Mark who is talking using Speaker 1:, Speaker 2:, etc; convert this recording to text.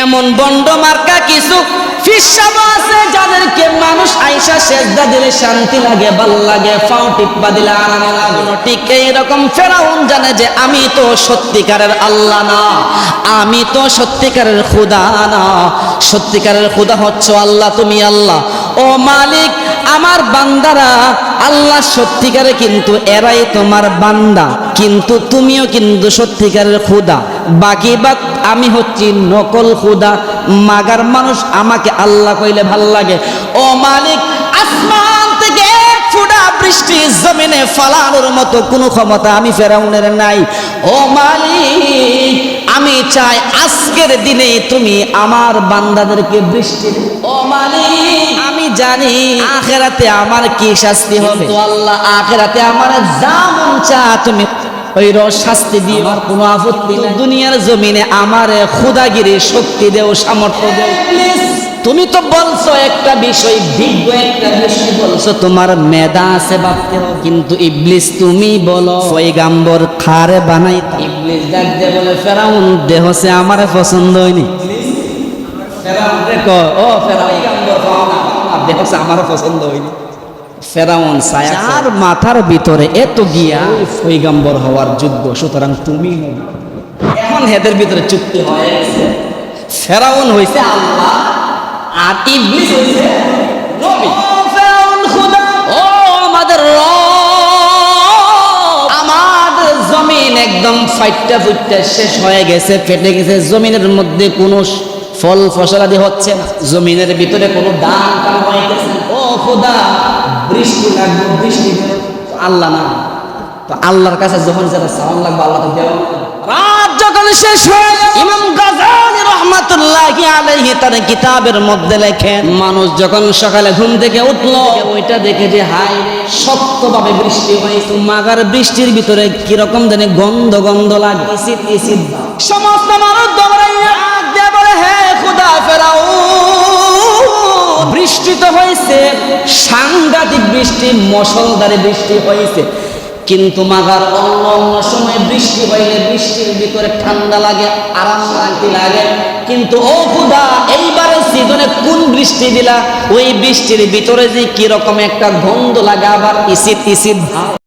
Speaker 1: এমন বন্ড মার্কা কিছু ফিসাব আছে যাদেরকে মানুষ আয়েশা সেজদা দিলে শান্তি লাগে, ভাল লাগে, পাও টিপা দিলে আরাম লাগে। ঠিক এইরকম ফেরাউন জানে যে আমি তো সত্যিকারের আল্লাহ না, আমি তো সত্যিকারের খোদা না। সত্যিকারের খোদা হচ্ছে আল্লাহ, তুমি আল্লাহ। ও মালিক, আমার বান্দারা আল্লাহ সত্যিকারে, কিন্তু এরাই তোমার বান্দা, কিন্তু তুমিও কিন্তু সত্যিকারের খোদা। বাকি বাদ আমি হচ্ছি নকল খোদা, মাগার মানুষ আমাকে আল্লাহ কইলে ভাল লাগে। ও মালিক, আসমান থেকে এক ফোঁটা বৃষ্টি জমিনে ফালানোর মতো কোনো ক্ষমতা আমি ফেরাউনের নাই। ও মালিক, আমি চাই আজকের দিনে তুমি আমার বান্দাদেরকে বৃষ্টি। ও মালিক, আমি জানি আখিরাতে আমার কি শাস্তি হবে, তো আল্লাহ আখিরাতে আমার যা মন চা তুমি ওই শাস্তি দিয়ে আমার কোনো আপত্তি নাই। দুনিয়ার জমিনে আমার খুদাগিরি শক্তি দেও, সামর্থ্য দেও। তুমি তো বলছো একটা বিষয়, বিজ্ঞ একটা বিষয় বলছো, তোমার মেধা আছে ভাবতে, কিন্তু ইবলিস তুমি বলো পয়গাম্বর খারে বানাইতা। ইবলিস ডাক দিয়ে বলে ফেরাউন দেহ সে আমার পছন্দ হয়নি। ফেরাউন দেখো, ও ফেরাউন দেহ সে আমার পছন্দ হয়নি। ফেরাউন যার মাথার ভিতরে এত গিয়া পয়গাম্বর হওয়ার যোগ্য, সুতরাং তুমি এখন হেদের ভিতরে চুক্তি হয়ে গেছে। ফেরাউন হইছে আল্লাহ আর ইবলিস হইছে নবী। ফেরাউন খোদা, ও আমাদের রব। আমাদের জমিন একদম ফাইটটা ফুটটা শেষ হয়ে গেছে, ফেটে গেছে। জমিনের মধ্যে কোনো ফল ফসলাদি হচ্ছে না, জমিনের ভিতরে কোনো দান কাম হইতেছে না। ও খোদা, বৃষ্টি লাগবে, বৃষ্টি আল্লাহ না, তো আল্লাহর কাছে যখন যেটা সাউন্ড লাগবে আল্লাহ তো দেওয়া। রাত যখন শেষ হয়ে গেল, ইমাম গাযযালী রাহমাতুল্লাহি আলাইহি তার কিতাবের মধ্যে লেখেন, মানুষ যখন সকালে ঘুম থেকে উঠলো, ওইটা দেখে যে হায় শক্তভাবে বৃষ্টি হয়েছে। মাগার বৃষ্টির ভিতরে কিরকম জানি গন্ধ গন্ধ লাগে, এসিড এসিড। সমস্ত মানুষ দৌড়াইয়া দিয়ে বলে, হে খোদা ফেরাউন, বৃষ্টি তো হয়েছে, সাংঘাতিক বৃষ্টি, মুষলধারে বৃষ্টি হয়েছে, কিন্তু মাগার অন্য অন্য সময় বৃষ্টি হইলে বৃষ্টির ভিতরে ঠান্ডা লাগে, আরাম শান্তি লাগে, কিন্তু ও খোদা এইবারে সিজনে কোন বৃষ্টি দিলা, ওই বৃষ্টির ভিতরে যে কিরকম একটা গন্ধ লাগে, আবার ইসিড ইসিড ভাব।